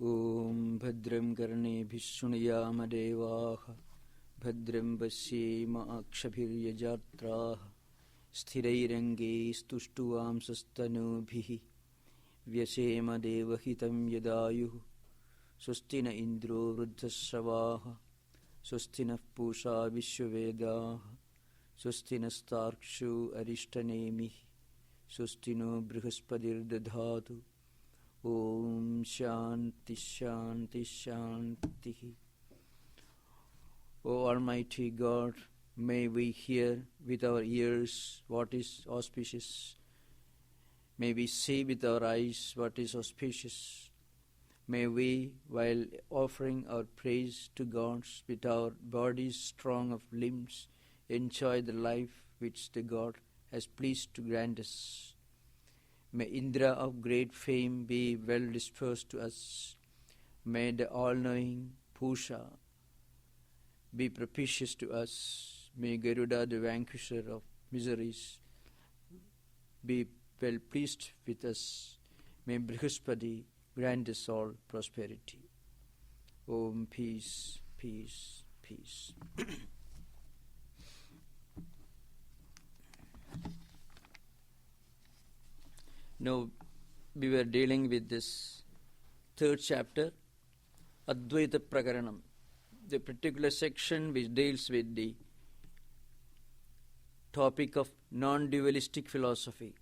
Om Bhadram Karnebhih Shrunuyama Devaha Bhadram Pasyema Akshabhiryajatraha Sthirairange Stushtuvam Sastanubhihi Vyasema Devahitam Yadayuhu Swastina Indro Vruddhasravaha Swastina Pusha Vishwavedaha Swastina Starkshu Arishtanemihi Swastino Brihasphadir Dadhatu Om Shanti Shanti Shanti. O Almighty God, may we hear with our ears what is auspicious. May we see with our eyes what is auspicious. May we, while offering our praise to God with our bodies strong of limbs, enjoy the life which the God has pleased to grant us. May Indra of great fame be well disposed to us. May the all-knowing Pusha be propitious to us. May Garuda, the vanquisher of miseries, be well pleased with us. May Brihaspati grant us all prosperity. Om peace, peace, peace. Now, we were dealing with this third chapter, Advaita Prakaranam, the particular section which deals with the topic of non-dualistic philosophy,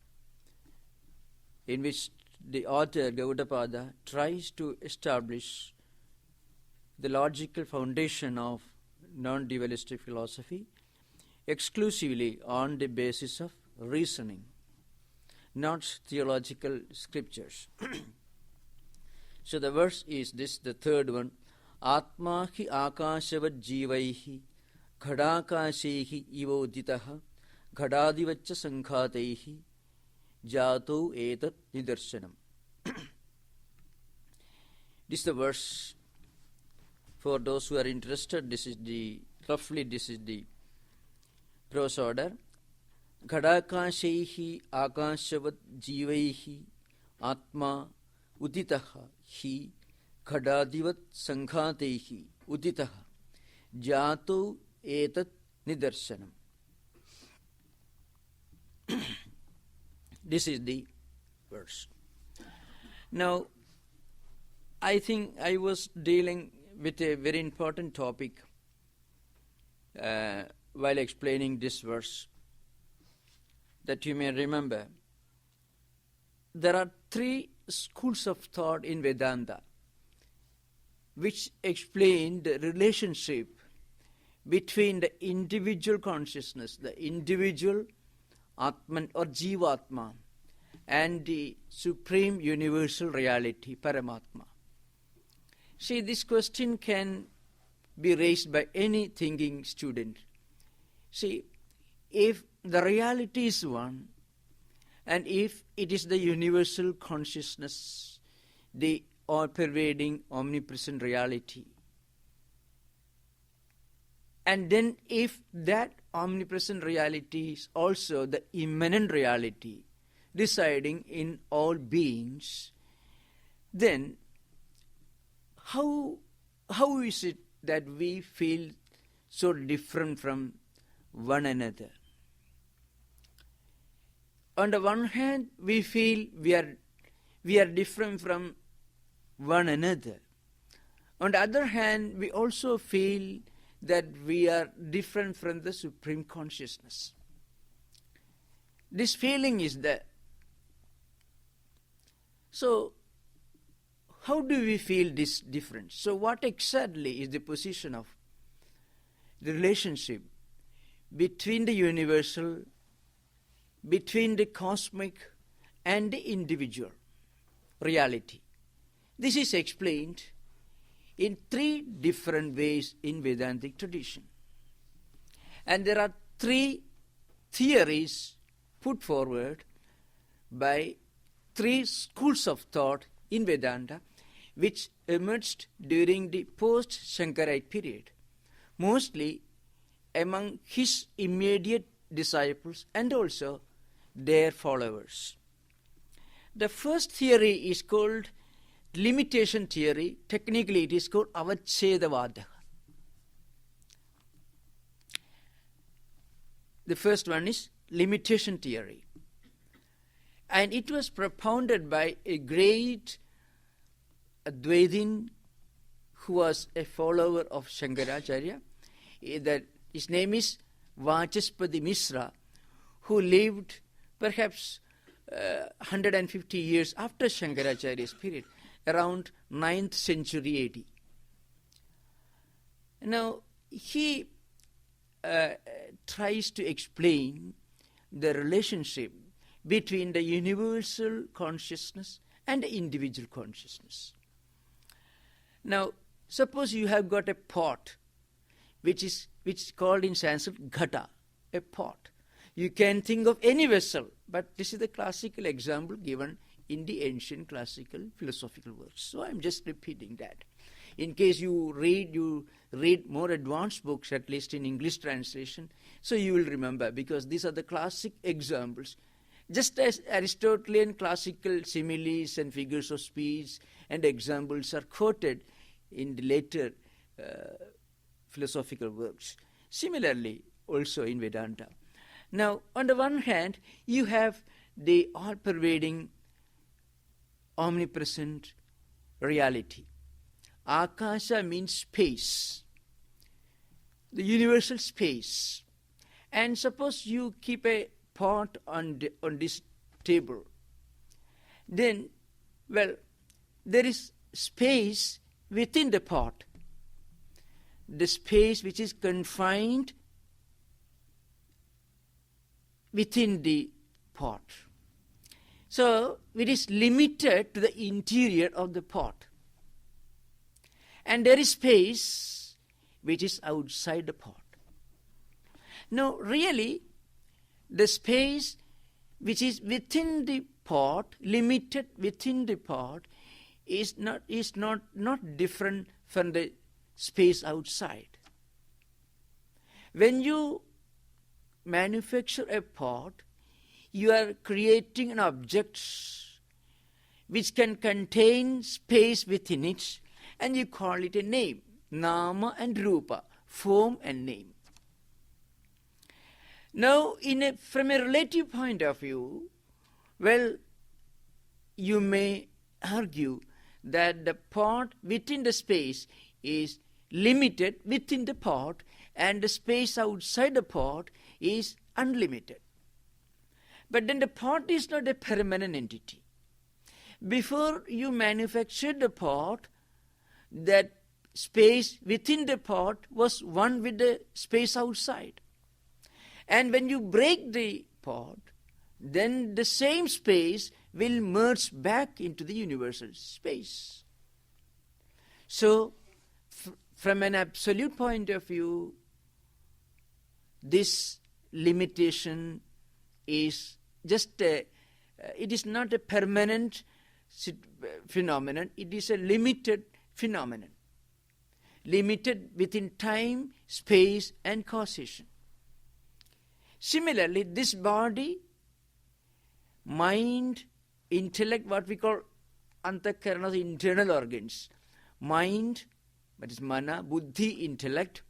in which the author Gaudapada tries to establish the logical foundation of non-dualistic philosophy exclusively on the basis of reasoning, not theological scriptures. So the verse is this, the third one, Atma hi akashavad jivaihi ghadakashehi ivoditaha ghadadivaccha sankhataihi jato etat nidarshanam. This is the verse. For those who are interested, this is the prose order. Ghadakashaihi akashavad jivaihi atma uditaha hi ghadadivat sankhataihi uditaha jato etat nidarshanam. This is the verse. Now, I think I was dealing with a very important topic while explaining this verse, that you may remember. There are three schools of thought in Vedanta which explain the relationship between the individual consciousness, the individual Atman or Jivatma, and the supreme universal reality, Paramatma. See, this question can be raised by any thinking student. See, if the reality is one, and if it is the universal consciousness, the all-pervading, omnipresent reality, and then if that omnipresent reality is also the immanent reality residing in all beings, then how is it that we feel so different from one another? On the one hand, we feel we are different from one another. On the other hand, we also feel that we are different from the Supreme Consciousness. This feeling is there. So, how do we feel this difference? So, what exactly is the position of the relationship between the universal, between the cosmic and the individual reality? This is explained in three different ways in Vedantic tradition. And there are three theories put forward by three schools of thought in Vedanta which emerged during the post-Shankarite period, mostly among his immediate disciples and also their followers. The first theory is called limitation theory, technically it is called Avachedavada. The first one is limitation theory. And it was propounded by a great Advaitin who was a follower of Shankaracharya. His name is Vachaspati Misra, who lived perhaps 150 years after Shankaracharya's period, around 9th century AD. Now, he tries to explain the relationship between the universal consciousness and the individual consciousness. Now, suppose you have got a pot, which is called in Sanskrit ghata, a pot. You can think of any vessel, but this is the classical example given in the ancient classical philosophical works. So I'm just repeating that. In case you read more advanced books, at least in English translation, so you will remember, because these are the classic examples. Just as Aristotelian classical similes and figures of speech and examples are quoted in the later philosophical works. Similarly, also in Vedanta. Now, on the one hand, you have the all-pervading, omnipresent reality. Akasha means space, the universal space. And suppose you keep a pot on this table. Then, well, there is space within the pot. The space which is confined within the pot. So, it is limited to the interior of the pot. And there is space which is outside the pot. Now, really, the space which is within the pot, limited within the pot, is not different from the space outside. When you manufacture a pot, you are creating an object which can contain space within it, and you call it a name. Nama and Rupa, form and name. Now, from a relative point of view, well, you may argue that the pot within the space is limited within the pot, and the space outside the pot is unlimited. But then the pot is not a permanent entity. Before you manufactured the pot, that space within the pot was one with the space outside. And when you break the pot, then the same space will merge back into the universal space. So, from an absolute point of view, this limitation is just it is not a permanent phenomenon, it is a limited phenomenon. Limited within time, space, and causation. Similarly, this body, mind, intellect, what we call antakarana, the internal organs. Mind, that is mana, buddhi, intellect.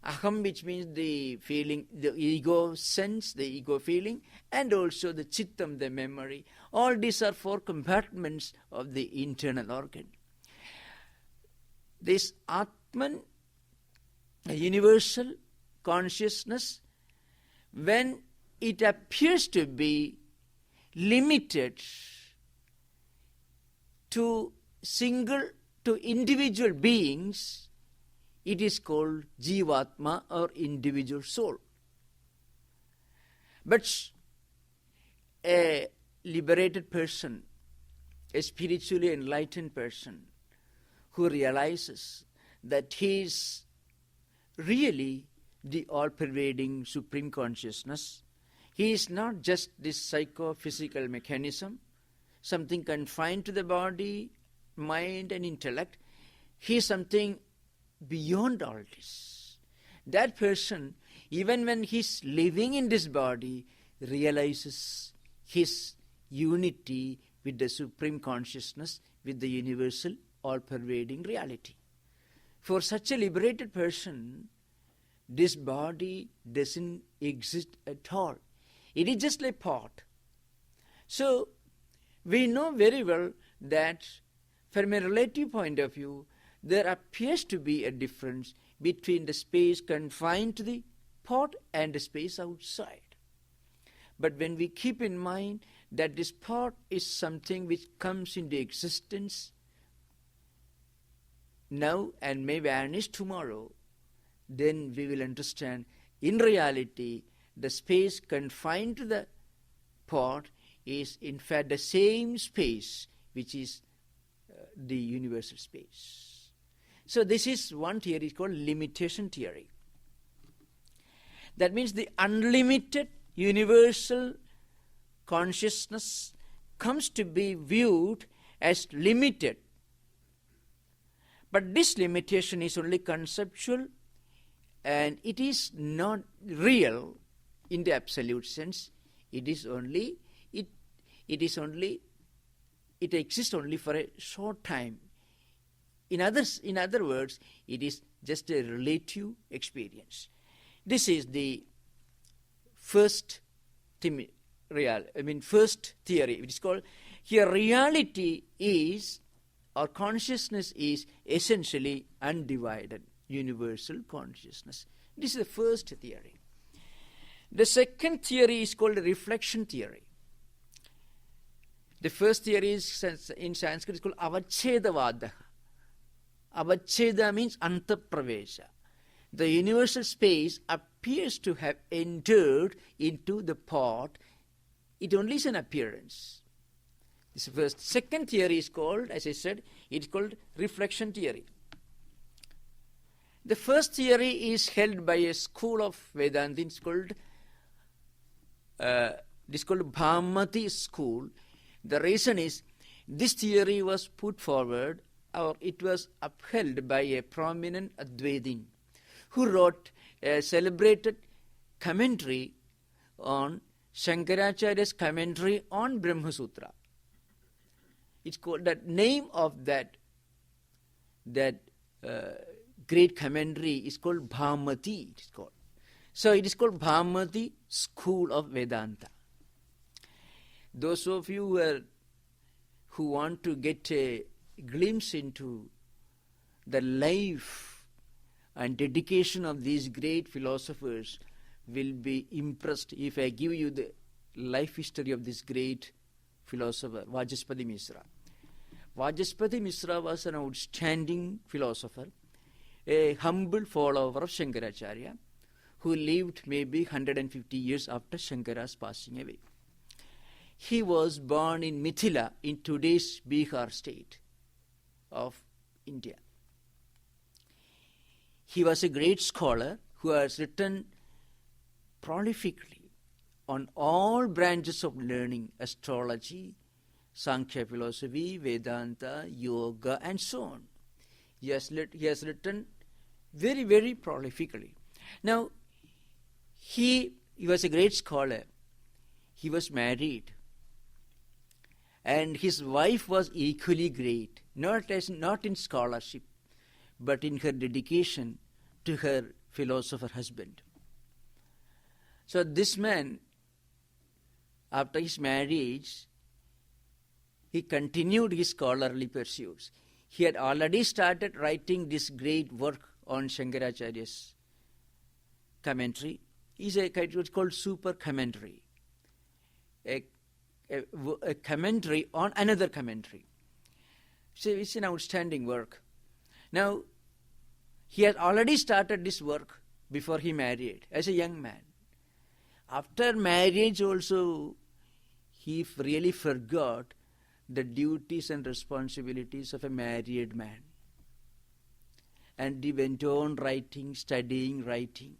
Aham, which means the feeling, the ego sense, the ego feeling, and also the chittam, the memory. All these are four compartments of the internal organ. This Atman, a universal consciousness, when it appears to be limited to individual beings, it is called Jivatma or individual soul. But a liberated person, a spiritually enlightened person, who realizes that he is really the all-pervading supreme consciousness. He is not just this psychophysical mechanism, something confined to the body, mind and intellect. He is something beyond all this. That person, even when he is living in this body, realizes his unity with the supreme consciousness with the universal, all-pervading reality. For such a liberated person, this body doesn't exist at all. It is just like pot. So, we know very well that from a relative point of view, there appears to be a difference between the space confined to the pot and the space outside. But when we keep in mind that this pot is something which comes into existence now and may vanish tomorrow, then we will understand in reality the space confined to the pot is in fact the same space which is the universal space. So this is one theory called limitation theory. That means the unlimited universal consciousness comes to be viewed as limited. But this limitation is only conceptual and it is not real in the absolute sense. It exists only for a short time. In other words, it is just a relative experience. This is the first theory, which is called here reality is, or consciousness is essentially undivided, universal consciousness. This is the first theory. The second theory is called reflection theory. The first theory is in Sanskrit is called Avachedavada. Avacheda means antapravesha. The universal space appears to have entered into the pot. It only is an appearance. This is first. Second theory is called, as I said, it is called reflection theory. The first theory is held by a school of Vedanta. It's called Bhamati school. The reason is this theory was put forward, or it was upheld by a prominent Advaitin who wrote a celebrated commentary on Shankaracharya's commentary on Brahma Sutra. It's called, the name of that great commentary is called Bhamati. It is called. So it is called Bhamati School of Vedanta. Those of you who want to get a glimpse into the life and dedication of these great philosophers will be impressed if I give you the life history of this great philosopher, Vajaspati Misra. Vajaspati Misra was an outstanding philosopher, a humble follower of Shankaracharya, who lived maybe 150 years after Shankara's passing away. He was born in Mithila, in today's Bihar state of India. He was a great scholar who has written prolifically on all branches of learning, astrology, Sankhya philosophy, Vedanta, yoga, and so on. He has written very, very prolifically. Now, he was a great scholar. He was married. And his wife was equally great, not in scholarship, but in her dedication to her philosopher husband. So this man, after his marriage, he continued his scholarly pursuits. He had already started writing this great work on Shankaracharya's commentary. It's called super commentary, a commentary on another commentary. So it's an outstanding work. Now, he had already started this work before he married as a young man. After marriage also, he really forgot the duties and responsibilities of a married man. And he went on writing, studying, writing.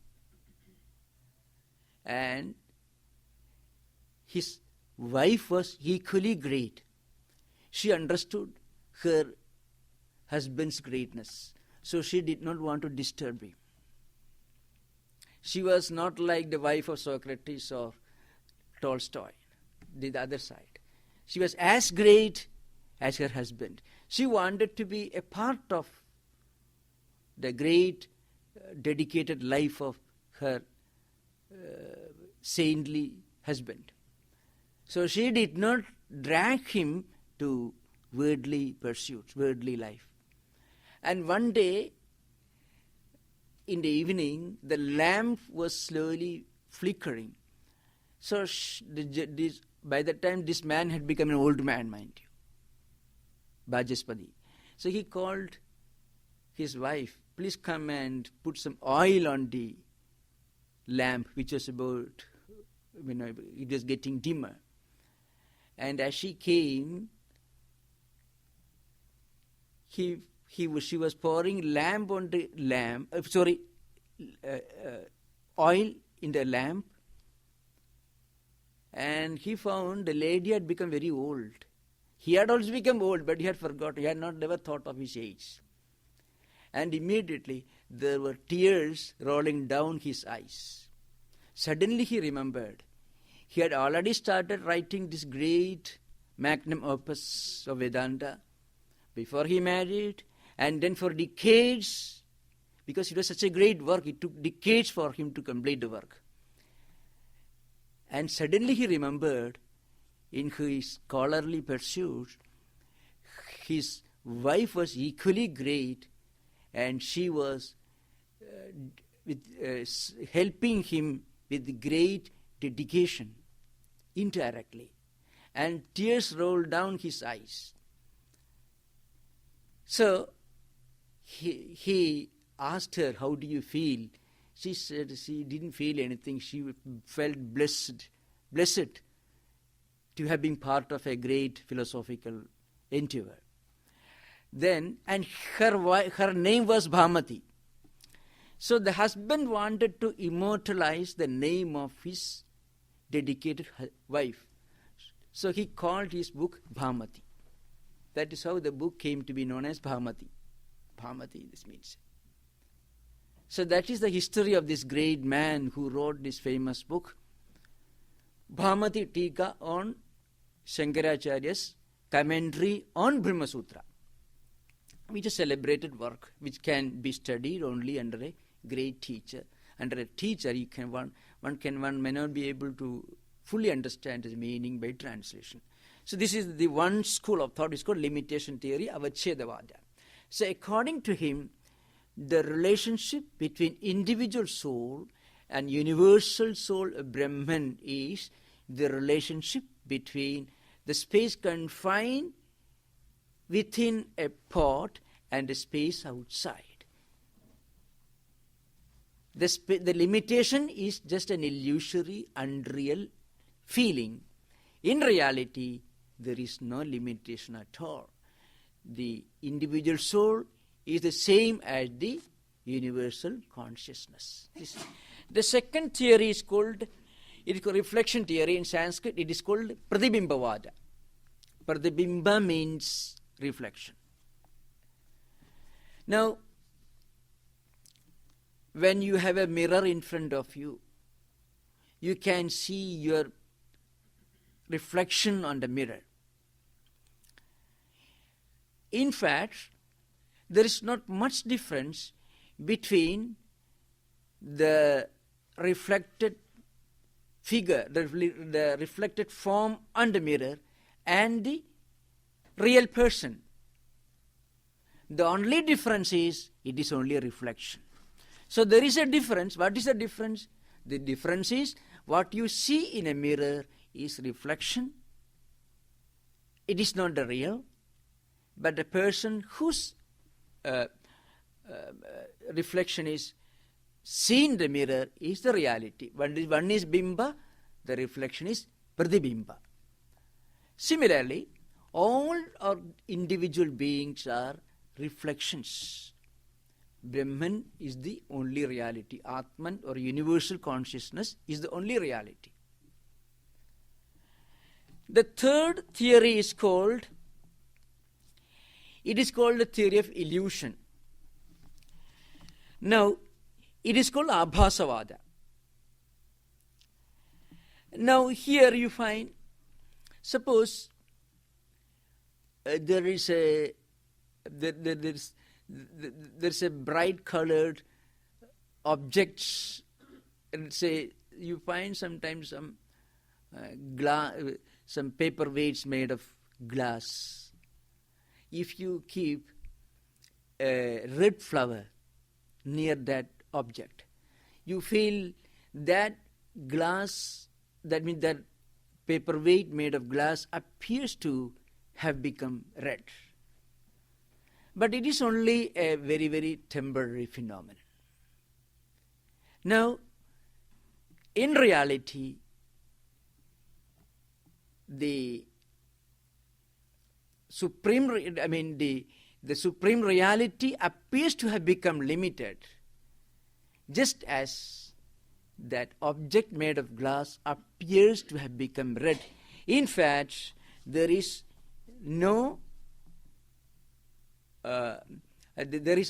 And his wife was equally great. She understood her husband's greatness, so she did not want to disturb him. She was not like the wife of Socrates or Tolstoy, the other side. She was as great as her husband. She wanted to be a part of the great dedicated life of her saintly husband. So she did not drag him to worldly pursuits, worldly life. And one day, in the evening, the lamp was slowly flickering. So by the time this man had become an old man, mind you, Bajaspati. So he called his wife, please come and put some oil on the lamp, which was about, it was getting dimmer. And as she came, she was pouring oil in the lamp, and he found the lady had become very old. He had also become old, but he had forgotten. He had never thought of his age. And immediately there were tears rolling down his eyes. Suddenly he remembered. He had already started writing this great magnum opus of Vedanta before he married, and then for decades, because it was such a great work, it took decades for him to complete the work. And suddenly he remembered, in his scholarly pursuit, his wife was equally great, and she was helping him with great dedication, indirectly. And tears rolled down his eyes. So he asked her, how do you feel? She said she didn't feel anything. She felt blessed to have been part of a great philosophical endeavor. Then, and her name was Bhamati. So the husband wanted to immortalize the name of his dedicated wife. So he called his book Bhamati. That is how the book came to be known as Bhamati. Bhamati, this means. So that is the history of this great man who wrote this famous book, Bhamati Tika on Shankaracharya's commentary on Brahma Sutra, which is a celebrated work which can be studied only under a great teacher. Under a teacher, one may not be able to fully understand its meaning by translation. So this is the one school of thought. It's called limitation theory, Avachedavada. So according to him, the relationship between individual soul and universal soul of Brahman is the relationship between the space confined within a pot and the space outside. The limitation is just an illusory, unreal feeling. In reality, there is no limitation at all. The individual soul is the same as the universal consciousness. The second theory is called reflection theory. In Sanskrit, it is called Pratibimbavada. Pratibimba means reflection. Now, when you have a mirror in front of you, you can see your reflection on the mirror. In fact, there is not much difference between the reflected figure, the reflected form on the mirror, and the real person. The only difference is it is only a reflection. So there is a difference. What is the difference? The difference is what you see in a mirror is reflection. It is not the real, but the person whose reflection is seen in the mirror is the reality. One is bimba, the reflection is pratibimba. Similarly, all our individual beings are reflections. Brahman is the only reality. Atman or universal consciousness is the only reality. The third theory is called the theory of illusion. Now, it is called Abhasavada. Now, here you find, suppose there is a there's a bright colored objects, and say you find sometimes some some paperweights made of glass. If you keep a red flower near that object, you feel that glass, that means that paperweight made of glass appears to have become red. But it is only a very, very temporary phenomenon. Now, in reality, the supreme reality appears to have become limited, just as that object made of glass appears to have become red. In fact, there is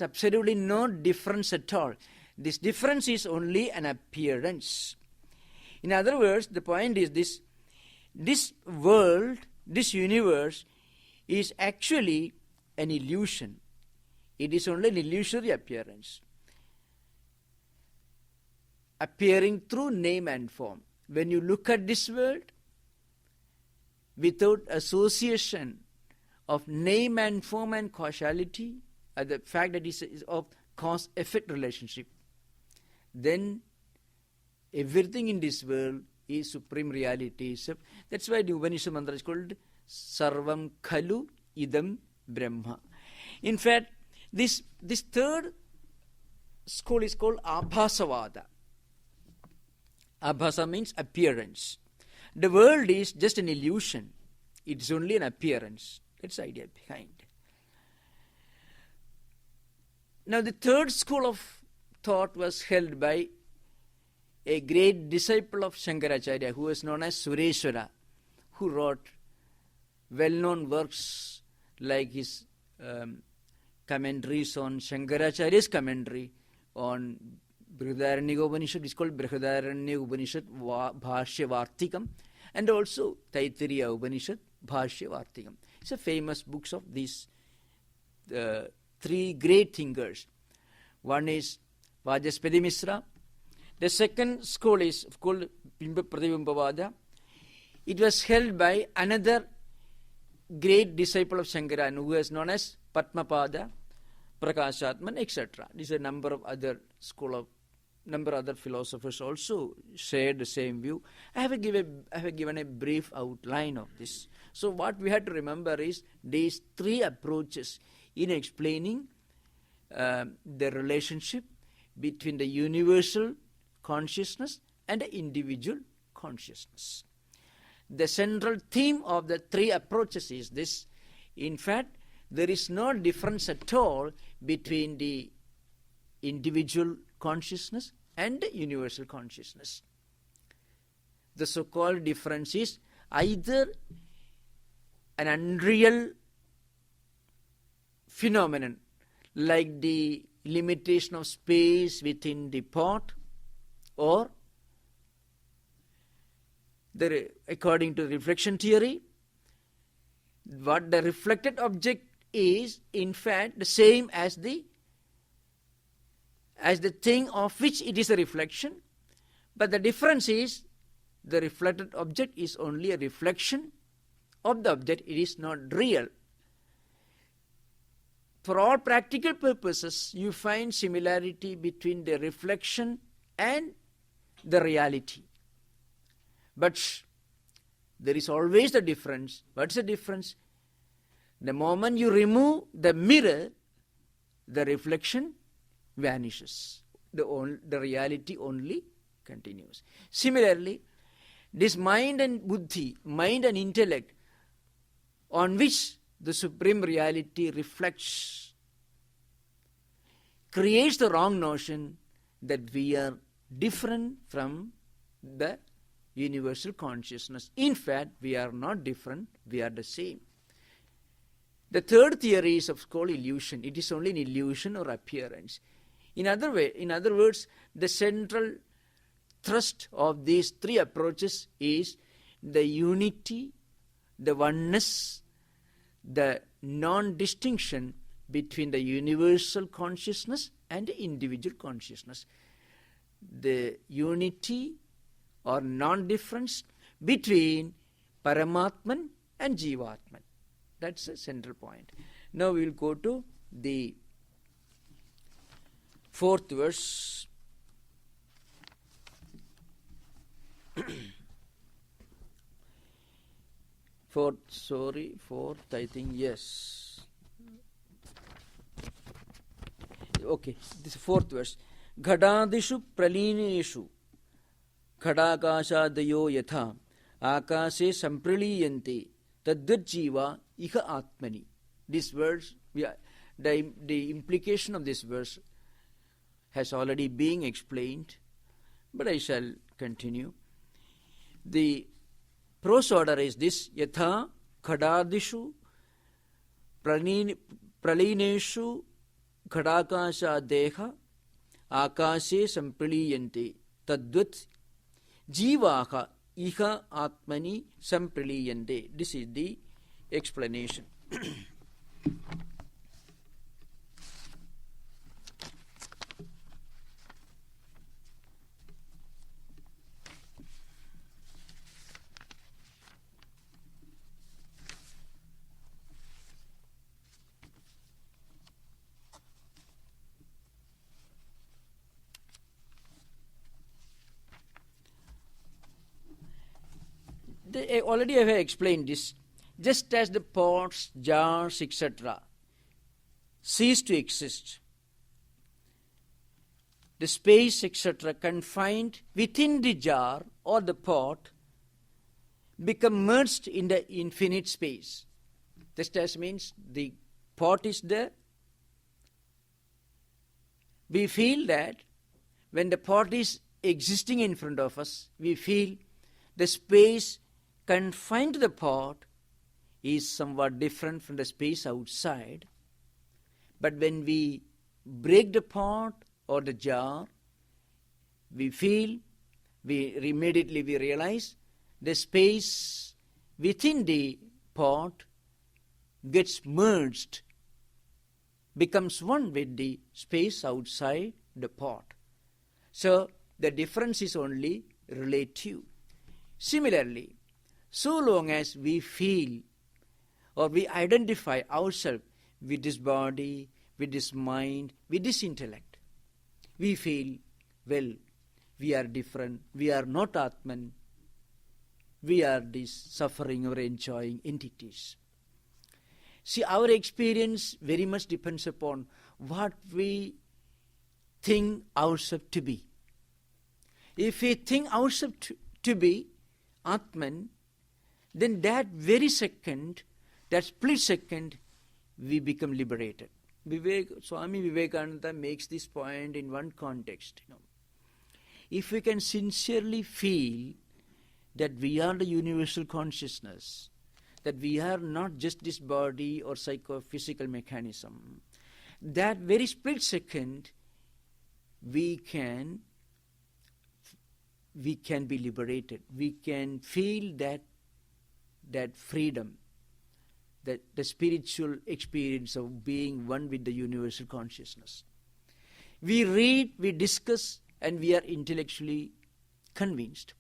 absolutely no difference at all. This difference is only an appearance. In other words, the point is this world, this universe, is actually an illusion. It is only an illusory appearance, appearing through name and form. When you look at this world without association of name and form and causality, the fact that it is of cause-effect relationship, then everything in this world is supreme reality. So that's why the Upanishad mantra is called Sarvam Khalu Idam Brahma. In fact, this third school is called Abhasavada. Abhasa means appearance. The world is just an illusion. It's only an appearance. That's the idea behind. Now, the third school of thought was held by a great disciple of Shankaracharya who was known as Sureshwara, who wrote well-known works like his commentaries on Shankaracharya's commentary on Brihadaranyaka Upanishad. It's called Brihadaranyaka Upanishad Bhashya Vartikam, and also Taittiriya Upanishad Bhashya Vartikam. It's a famous books of these three great thinkers. One is Vajaspati Misra. The second school is called Bimba Pratibambavada. It was held by another great disciple of Shankaracharya who was known as Padmapada, Prakashatman, etc. These are a number of other other philosophers also shared the same view. I have given a brief outline of this. So what we have to remember is these three approaches in explaining the relationship between the universal consciousness and the individual consciousness. The central theme of the three approaches is this. In fact, there is no difference at all between the individual consciousness and the universal consciousness. The so-called difference is either an unreal phenomenon like the limitation of space within the pot, or according to reflection theory, what the reflected object is in fact the same as the thing of which it is a reflection, but the difference is the reflected object is only a reflection of the object. It is not real. For all practical purposes, you find similarity between the reflection and the reality. But there is always the difference. What's the difference? The moment you remove the mirror, the reflection vanishes. The reality only continues. Similarly, this mind and buddhi, mind and intellect, on which the supreme reality reflects, creates the wrong notion that we are different from the universal consciousness. In fact, we are not different, we are the same. The third theory is of course illusion. It is only an illusion or appearance. In other words, the central thrust of these three approaches is the unity, the oneness, the non-distinction between the universal consciousness and the individual consciousness. The unity or non-difference between Paramatman and Jivatman. That's the central point. Now we will go to the 4th verse. Fourth, I think, yes. Okay, this 4th verse. Ghadadishu pralineshu ghadakashadayo yatha akase sampraliyante tadvajjiva iha atmani. This verse, the implication of this verse has already been explained, but I shall continue. The prose order is this: Yatha khadadishu pralineshu khadakasha deha akashe sampraliyante tadvat jivaha iha atmani sampraliyante. This is the explanation. Already I have explained this. Just as the pots, jars, etc. cease to exist, the space, etc. confined within the jar or the pot become merged in the infinite space. Just as means the pot is there. We feel that when the pot is existing in front of us, we feel the space confined to the pot is somewhat different from the space outside. But when we break the pot or the jar, we immediately realize the space within the pot gets merged, becomes one with the space outside the pot. So the difference is only relative. Similarly, so long as we feel or we identify ourselves with this body, with this mind, with this intellect, we feel, well, we are different, we are not Atman, we are these suffering or enjoying entities. See, our experience very much depends upon what we think ourselves to be. If we think ourselves to be Atman, then that very second, that split second, we become liberated. Swami Vivekananda makes this point in one context. If we can sincerely feel that we are the universal consciousness, that we are not just this body or psychophysical mechanism, that very split second, we can be liberated. We can feel that freedom, that the spiritual experience of being one with the universal consciousness. We read, we discuss, and we are intellectually convinced.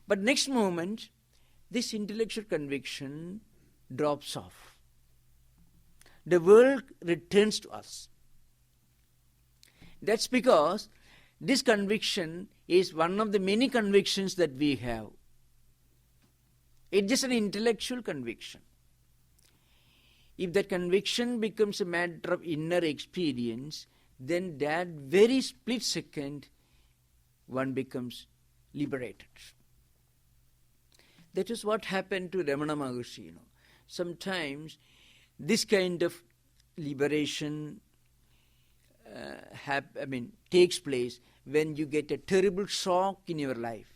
But next moment, this intellectual conviction drops off. The world returns to us. That's because this conviction is one of the many convictions that we have. It's just an intellectual conviction. If that conviction becomes a matter of inner experience, then that very split second, one becomes liberated. That is what happened to Ramana Maharshi. Sometimes this kind of liberation takes place when you get a terrible shock in your life.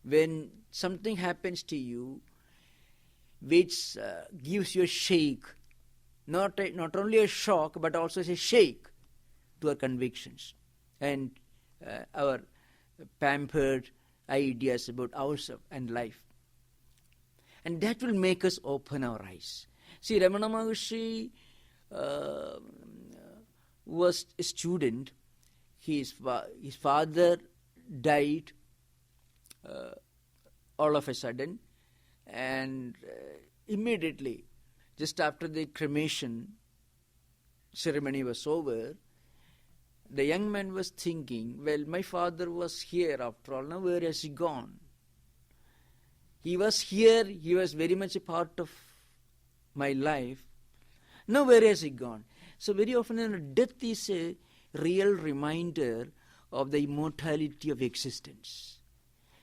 When something happens to you which gives you a shake, not only a shock but also a shake to our convictions and our pampered ideas about ourselves and life. And that will make us open our eyes. See, Ramana Maharshi was a student. His father died all of a sudden, and immediately, just after the cremation ceremony was over, the young man was thinking, well, my father was here after all, now where has he gone? He was here, he was very much a part of my life. Now where has he gone? So very often death is a real reminder of the immortality of existence.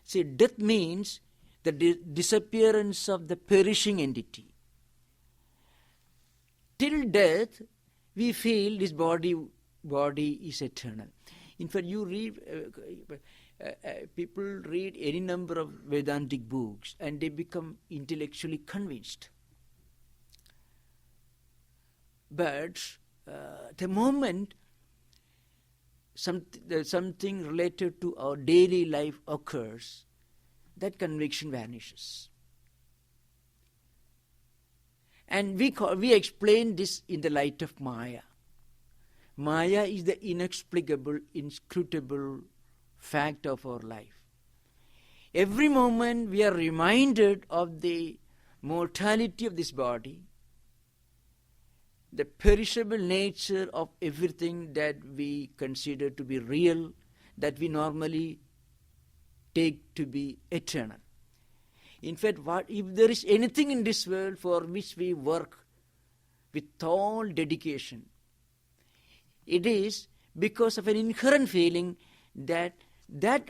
See, death means the disappearance of the perishing entity. Till death, we feel this body is eternal. In fact, you read, people read any number of Vedantic books and they become intellectually convinced. But the moment something related to our daily life occurs, that conviction vanishes. And we explain this in the light of Maya. Maya is the inexplicable, inscrutable fact of our life. Every moment we are reminded of the mortality of this body, the perishable nature of everything that we consider to be real, that we normally take to be eternal. In fact, if there is anything in this world for which we work with all dedication, it is because of an inherent feeling that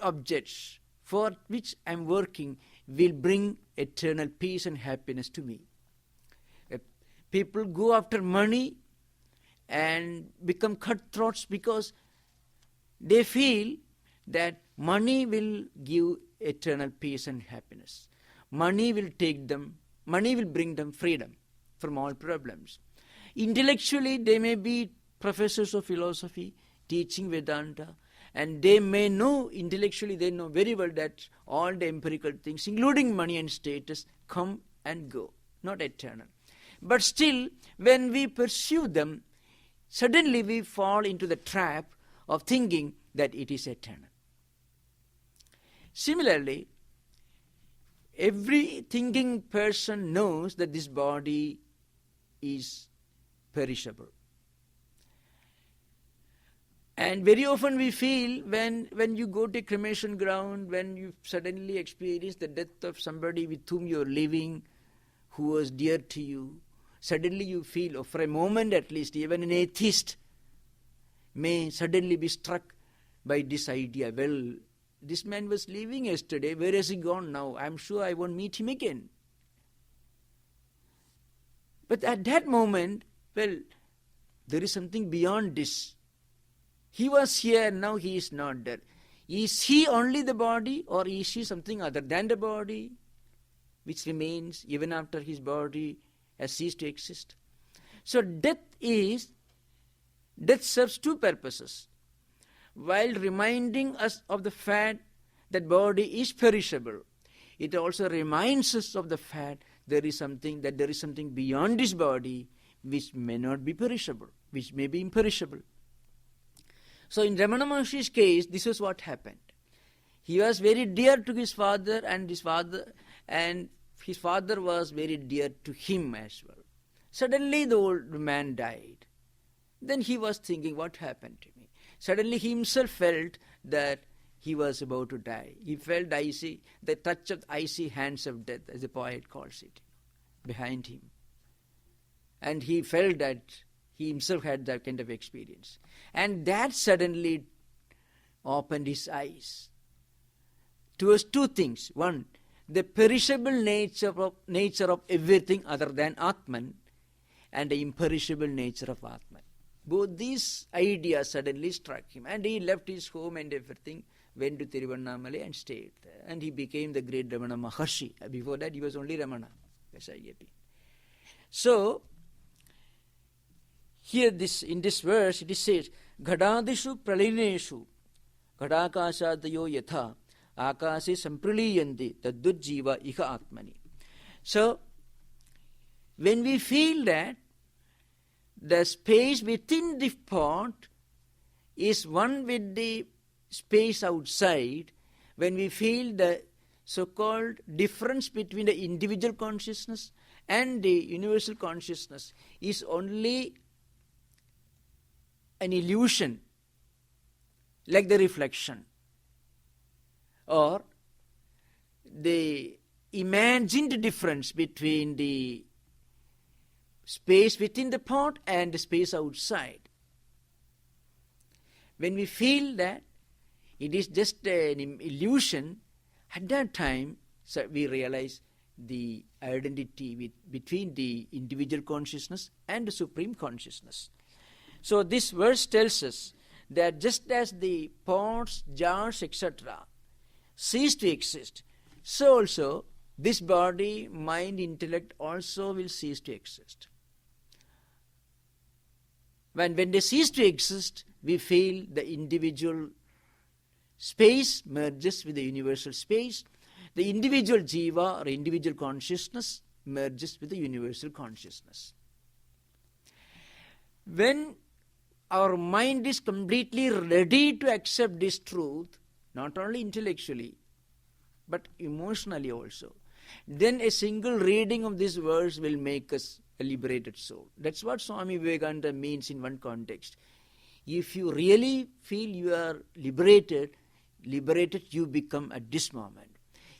objects for which I am working will bring eternal peace and happiness to me. People go after money and become cutthroats because they feel that money will give eternal peace and happiness. Money will bring them freedom from all problems. Intellectually, they may be professors of philosophy teaching Vedanta, and they may know, intellectually they know very well that all the empirical things, including money and status, come and go, not eternal. But still, when we pursue them, suddenly we fall into the trap of thinking that it is eternal. Similarly, every thinking person knows that this body is perishable. And very often we feel when you go to a cremation ground, when you suddenly experience the death of somebody with whom you are living, who was dear to you, suddenly you feel, or for a moment at least, even an atheist may suddenly be struck by this idea, well, this man was living yesterday, where has he gone now? I'm sure I won't meet him again. But at that moment, well, there is something beyond this. He was here, now he is not there. Is he only the body, or is he something other than the body, which remains even after his body has ceased to exist? So death serves two purposes. While reminding us of the fact that body is perishable, it also reminds us of the fact there is something beyond this body which may not be perishable, which may be imperishable. So in Ramana Maharshi's case, this is what happened. He was very dear to his father, and his father was very dear to him as well. Suddenly the old man died. Then he was thinking, what happened to me? Suddenly he himself felt that he was about to die. He felt icy, the touch of the icy hands of death, as the poet calls it, behind him. And he felt that he himself had that kind of experience. And that suddenly opened his eyes towards two things. One, the perishable nature of everything other than Atman, and the imperishable nature of Atman. Both these ideas suddenly struck him, and he left his home and everything, went to Tiruvannamalai and stayed there. And he became the great Ramana Maharshi. Before that, he was only Ramana. So, here in this verse, it says, Ghadadishu pralineshu ghadakashadayo yatha akase sampraliyanti tadud jiva iha atmani. So, when we feel that the space within the pot is one with the space outside, when we feel the so-called difference between the individual consciousness and the universal consciousness is only an illusion, like the reflection, or the imagined difference between the space within the pot and the space outside. When we feel that it is just an illusion, at that time so we realize the identity between the individual consciousness and the supreme consciousness. So this verse tells us that just as the pots, jars, etc. cease to exist, so also this body, mind, intellect also will cease to exist. When they cease to exist, we feel the individual space merges with the universal space. The individual jiva or individual consciousness merges with the universal consciousness. When our mind is completely ready to accept this truth, not only intellectually, but emotionally also, then a single reading of this verse will make us a liberated soul. That's what Swami Vivekananda means in one context. If you really feel you are liberated, you become at this moment.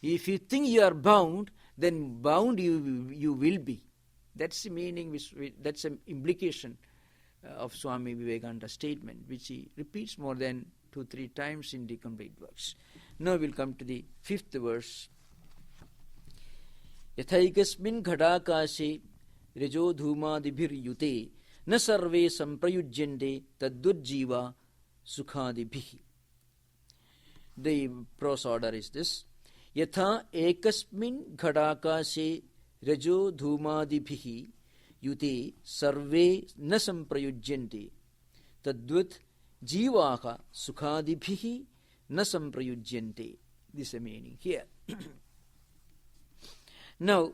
If you think you are bound, then bound you will be. That's the meaning, that's an implication of Swami Vivekananda's statement, which he repeats more than 2-3 times in the complete works. Now we'll come to the 5th verse. Yathaikasmin ghadakashe rejo dhumadibhir yute na sarve samprayujyante taddurjiva sukhadibhi. The prose order is this. Yatha ekasmin ghadakashe rejo dhumadibhi yute sarve na samprayujyante tadvat jivaha sukhadibhi na samprayujyante. This is the meaning here. Now,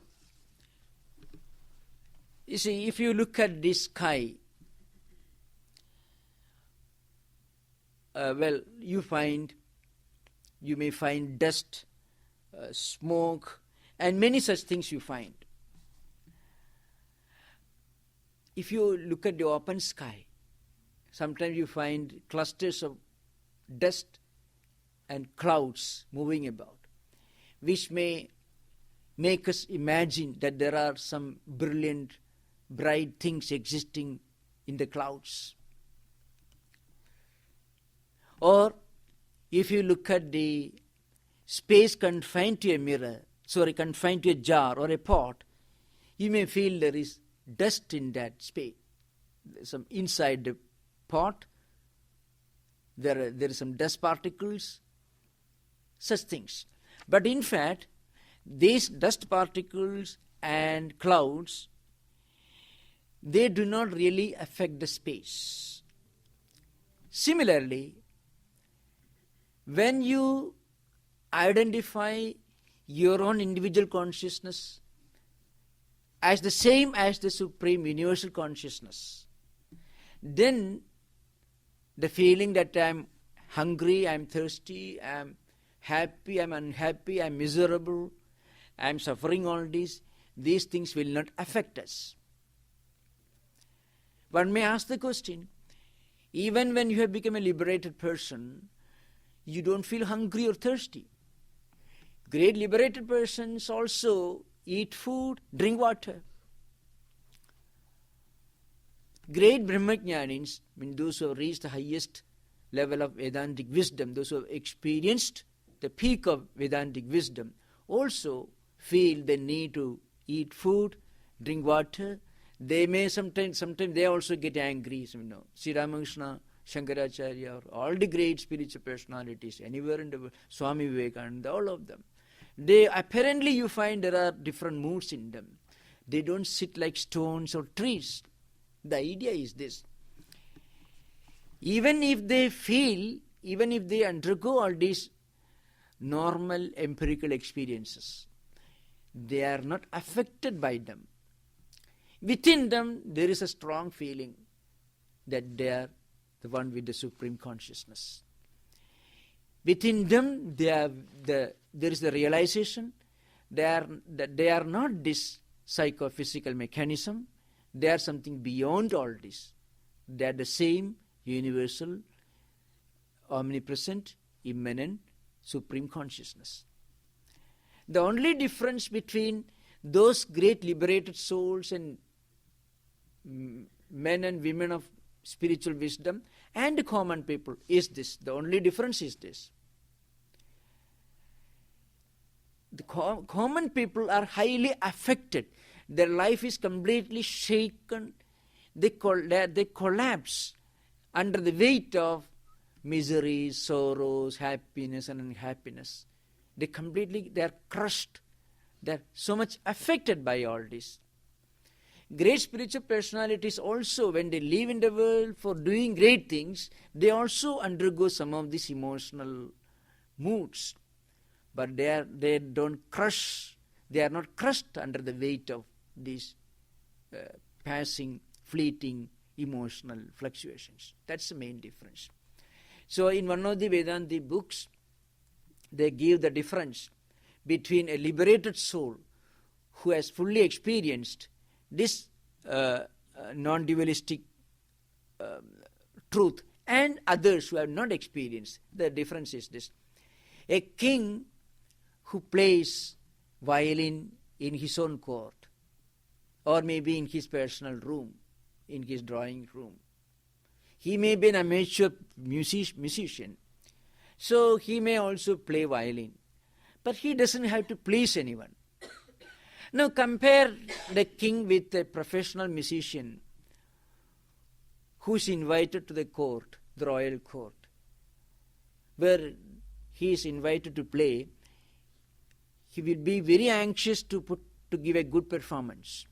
you see, if you look at this sky, you may find dust, smoke, and many such things you find. If you look at the open sky, sometimes you find clusters of dust and clouds moving about, which may make us imagine that there are some brilliant, bright things existing in the clouds. Or if you look at the space confined to confined to a jar or a pot, you may feel there is dust in that space. Some inside the pot, there are some dust particles, such things. But in fact, these dust particles and clouds, they do not really affect the space. Similarly, when you identify your own individual consciousness as the same as the supreme universal consciousness, then the feeling that I'm hungry, I'm thirsty, I'm happy, I'm unhappy, I'm miserable, I'm suffering all these things will not affect us. One may ask the question, even when you have become a liberated person, you don't feel hungry or thirsty. Great liberated persons also eat food, drink water. Great Brahmajnanis, those who have reached the highest level of Vedantic wisdom, those who have experienced the peak of Vedantic wisdom, also feel the need to eat food, drink water. They may sometimes they also get angry. Sri Ramakrishna, Shankaracharya, all the great spiritual personalities anywhere in the world, Swami Vivekananda, all of them. They apparently, you find there are different moods in them. They don't sit like stones or trees. The idea is this. Even if they undergo all these normal empirical experiences, they are not affected by them. within them there is a strong feeling that they are the one with the supreme consciousness. Within them there is the realization that they are not this psychophysical mechanism, they are something beyond all this. They are the same universal, omnipresent, immanent, supreme consciousness. The only difference between those great liberated souls and men and women of spiritual wisdom and common people is this. The only difference is this. The common people are highly affected. Their life is completely shaken. They collapse under the weight of misery, sorrows, happiness and unhappiness. They are crushed. They are so much affected by all this. Great spiritual personalities also, when they live in the world for doing great things, they also undergo some of these emotional moods. But they don't crush. They are not crushed under the weight of these passing, fleeting, emotional fluctuations. That's the main difference. So in one of the Vedanta books, they give the difference between a liberated soul who has fully experienced this non-dualistic truth and others who have not experienced. The difference is this. A king who plays violin in his own court or maybe in his personal room, in his drawing room. He may be an amateur musician, so he may also play violin, but he doesn't have to please anyone. Now compare the king with a professional musician who is invited to the court, the royal court, where he is invited to play. He will be very anxious to give a good performance.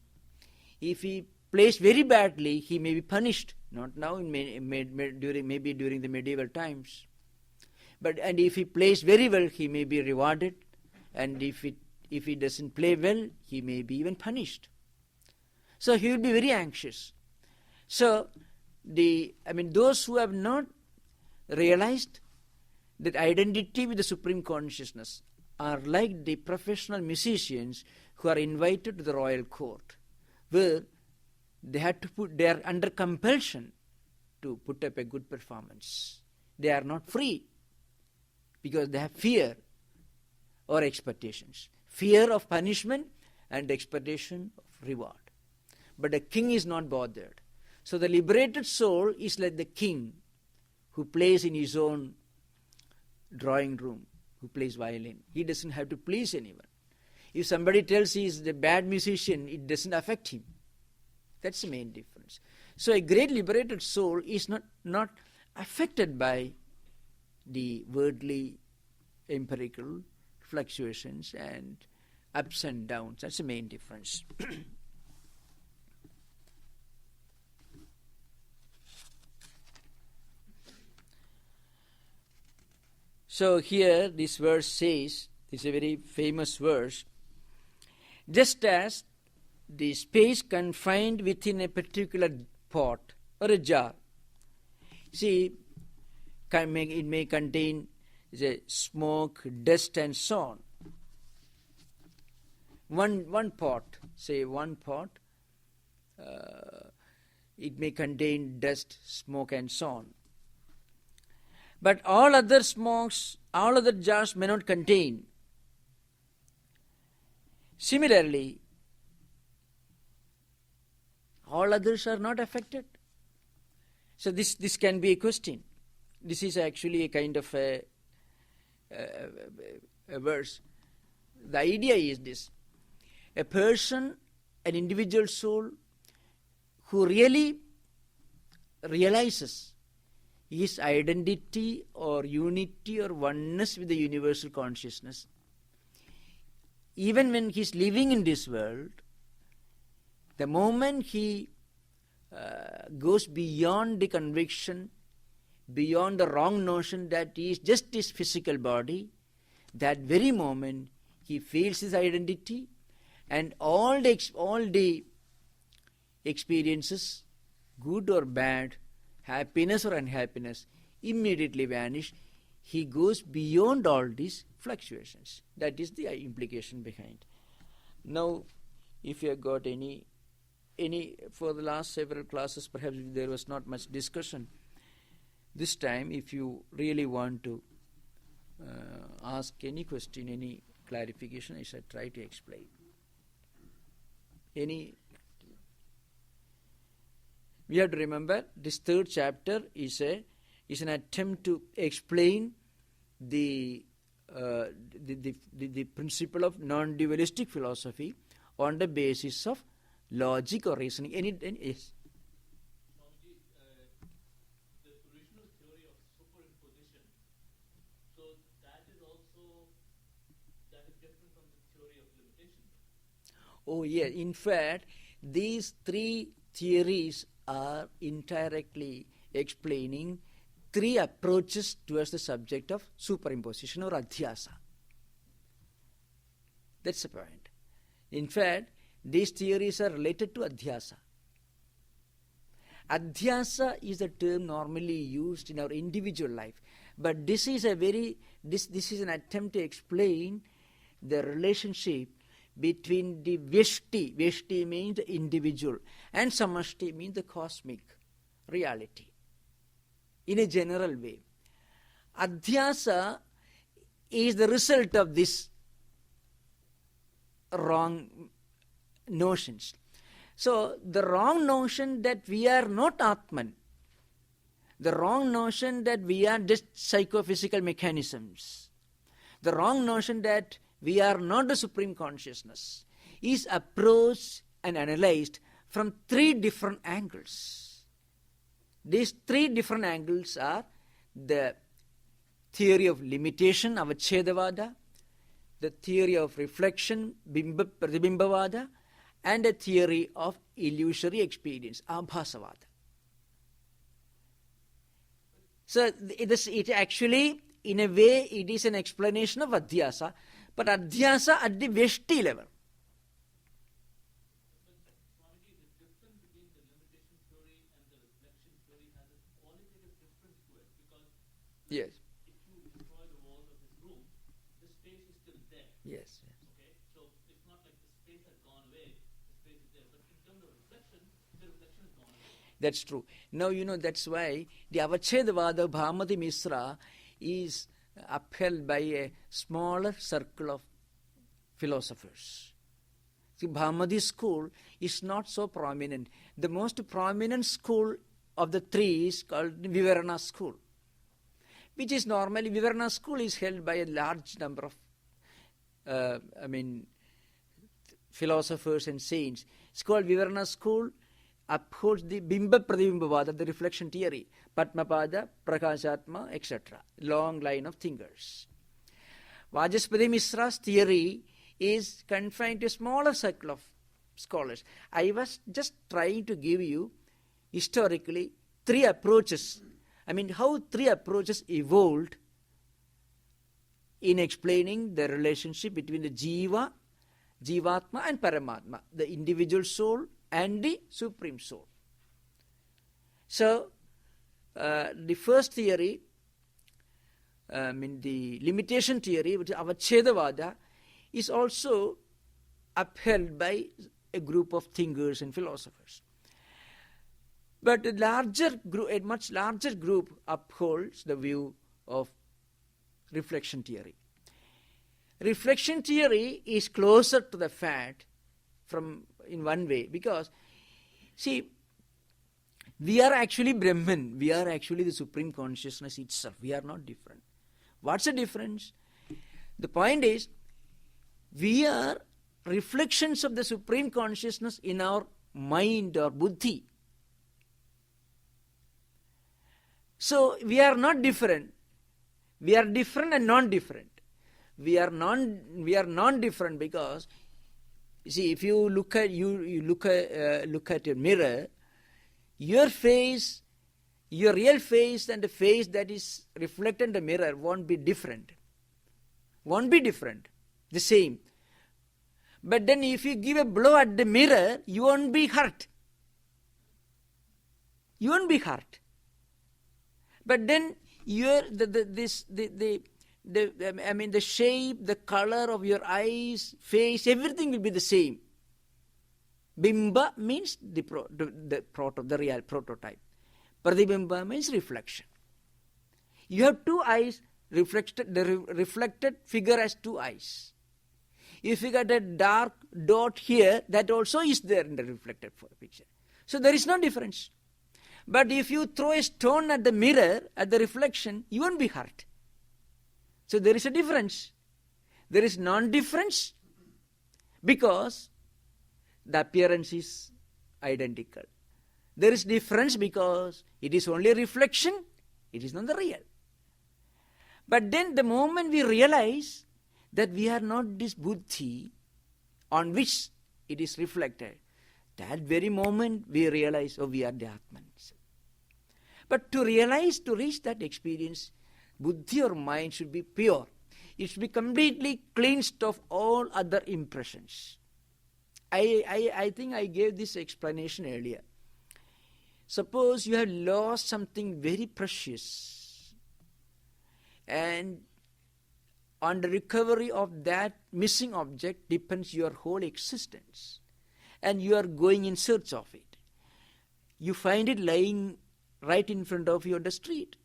If he plays very badly, he may be punished. Not now, maybe during the medieval times. And if he plays very well, he may be rewarded. And if he doesn't play well, he may be even punished. So he will be very anxious. So those who have not realized that identity with the supreme consciousness are like the professional musicians who are invited to the royal court, where they are under compulsion to put up a good performance. They are not free because they have fear or expectations. Fear of punishment and expectation of reward. But the king is not bothered. So the liberated soul is like the king who plays in his own drawing room, who plays violin. He doesn't have to please anyone. If somebody tells he is a bad musician, it doesn't affect him. That's the main difference. So a great liberated soul is not affected by the worldly, empirical fluctuations and ups and downs. That's the main difference. So here this verse says, it's a very famous verse, just as the space confined within a particular pot or a jar. See, it may contain smoke, dust and so on. One pot, it may contain dust, smoke and so on. But all other smokes, all other jars may not contain. Similarly, all others are not affected. So this can be a question. This is actually a kind of a verse. The idea is this. A person, an individual soul, who really realizes his identity or unity or oneness with the universal consciousness, even when he is living in this world, the moment he goes beyond the conviction, beyond the wrong notion that he is just his physical body, that very moment he feels his identity, and all the experiences, good or bad, happiness or unhappiness, immediately vanish. He goes beyond all these fluctuations. That is the implication behind. Now, if you have got any for the last several classes, perhaps there was not much discussion. This time, if you really want to ask any question, any clarification, I shall try to explain. We have to remember this third chapter is an attempt to explain the principle of non-dualistic philosophy on the basis of logic or reasoning. Yes. Swamiji, the original theory of superimposition, so that is different from the theory of limitation. Oh yeah, in fact, these three theories are indirectly explaining three approaches towards the subject of superimposition or adhyasa. That's the point. In fact, these theories are related to adhyasa. Adhyasa is a term normally used in our individual life, but this is an attempt to explain the relationship between the Vyashti. Vyashti means the individual, and Samashti means the cosmic reality. In a general way, Adhyasa is the result of this wrong notions. So, the wrong notion that we are not Atman, the wrong notion that we are just psychophysical mechanisms, the wrong notion that we are not the Supreme Consciousness, is approached and analyzed from three different angles. These three different angles are the theory of limitation, Avachedavada, the theory of reflection, Pratibhimbavada, and a theory of illusory experience, Abhasavada. So it actually, in a way, it is an explanation of Adhyasa, but Adhyasa at the Vyashti level. Swamiji, the difference between the limitation theory and the reflection theory has a qualitative difference to it, because Yes. if you destroy the walls of this room, the space is still there. Yes. Okay, so it's not like the space has gone away, the space is there. But in terms of reflection, the reflection has gone away. That's true. Now, that's why the Avachedavada Bhamati Misra is upheld by a smaller circle of philosophers. See, Bhamati school is not so prominent. The most prominent school of the three is called Vivarana school, which is normally, Vivarana school is held by a large number of philosophers and saints. It's called Vivarana school, upholds the Bimba Pratibhimbavada, the reflection theory, Padmapada, Prakashatma, etc. Long line of thinkers. Vajaspati Misra's theory is confined to a smaller circle of scholars. I was just trying to give you historically three approaches. How three approaches evolved in explaining the relationship between the Jiva, Jivatma and Paramatma, the individual soul and the Supreme Soul. So, the first theory, the limitation theory, which is Avachedavada, is also upheld by a group of thinkers and philosophers. But a much larger group upholds the view of reflection theory. Reflection theory is closer to the fact in one way, because, see, we are actually Brahman. We are actually the Supreme Consciousness itself. We are not different. What's the difference? The point is, we are reflections of the Supreme Consciousness in our mind or buddhi. So, we are not different. We are different and non-different. We are non-different because, you see, if you look at a mirror, your face, your real face and the face that is reflected in the mirror won't be different. The same. But then if you give a blow at the mirror, you won't be hurt. you won't be hurt. But then the shape, the color of your eyes, face, everything will be the same. Bimba means the real prototype. Pratibimba means reflection. You have two eyes, the reflected figure has two eyes. If you got a dark dot here, that also is there in the reflected picture. So there is no difference. But if you throw a stone at the mirror, at the reflection, you won't be hurt. So there is a difference. There is non-difference because the appearance is identical. There is difference because it is only a reflection, it is not the real. But then the moment we realize that we are not this buddhi on which it is reflected, that very moment we realize, oh, we are the Atman. But to realize, to reach that experience, buddhi or mind should be pure. It should be completely cleansed of all other impressions. I think I gave this explanation earlier. Suppose you have lost something very precious, and on the recovery of that missing object depends your whole existence, and you are going in search of it. You find it lying right in front of you on the street.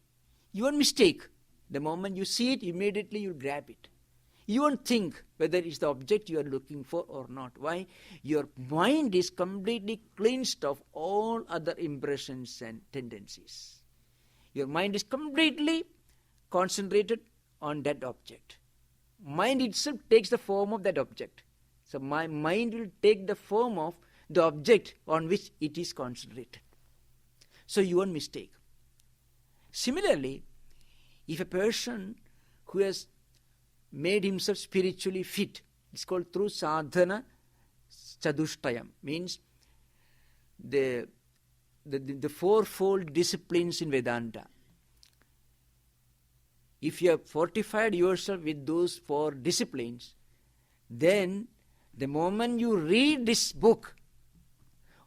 You won't mistake. The moment you see it, immediately you grab it. You won't think whether it's the object you are looking for or not. Why? Your mind is completely cleansed of all other impressions and tendencies. Your mind is completely concentrated on that object. Mind itself takes the form of that object. So my mind will take the form of the object on which it is concentrated. So you won't mistake. Similarly, if a person who has made himself spiritually fit, it's called through sadhana chadushtayam, means the fourfold disciplines in Vedanta. If you have fortified yourself with those four disciplines, then the moment you read this book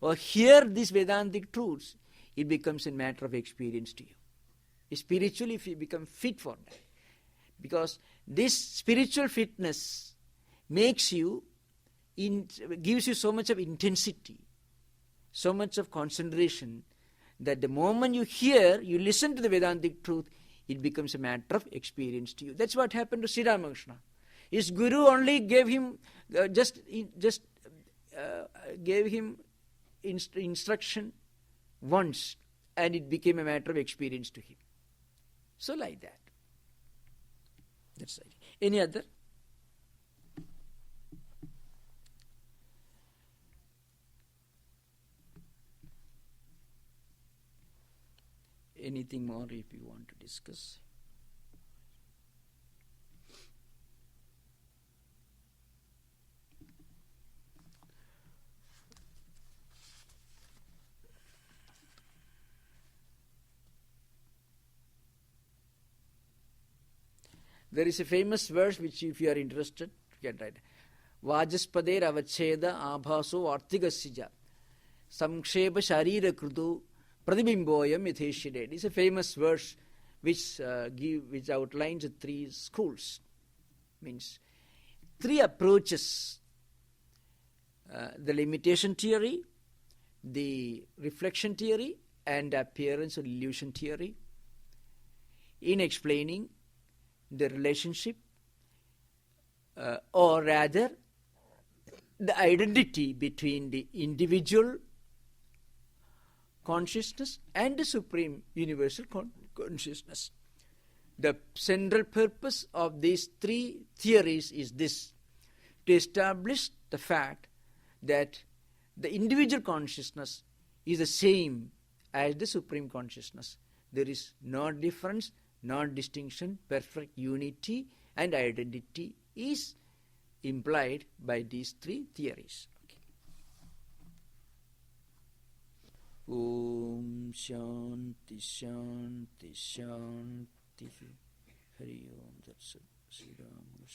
or hear these Vedantic truths, it becomes a matter of experience to you. Spiritually, if you become fit for that. Because this spiritual fitness makes you, gives you so much of intensity, so much of concentration, that the moment you hear, you listen to the Vedantic truth, it becomes a matter of experience to you. That's what happened to Sri Ramakrishna. His guru only gave him, gave him instruction once, and it became a matter of experience to him. So like that. That's right. Any other? Anything more if you want to discuss? There is a famous verse which, if you are interested, you can write. Vajaspader avacheda abhaso artigasija samksheba sharira krudu pradibimboyam yateshide. It is a famous verse which outlines three schools. Means three approaches. The limitation theory, the reflection theory, and appearance or illusion theory in explaining the relationship or rather the identity between the individual consciousness and the supreme universal consciousness. The central purpose of these three theories is this: to establish the fact that the individual consciousness is the same as the supreme consciousness. There is no difference, no distinction, perfect unity and identity is implied by these three theories. Om Shanti Shanti Shanti Hari Om Tat Sat Sri Ram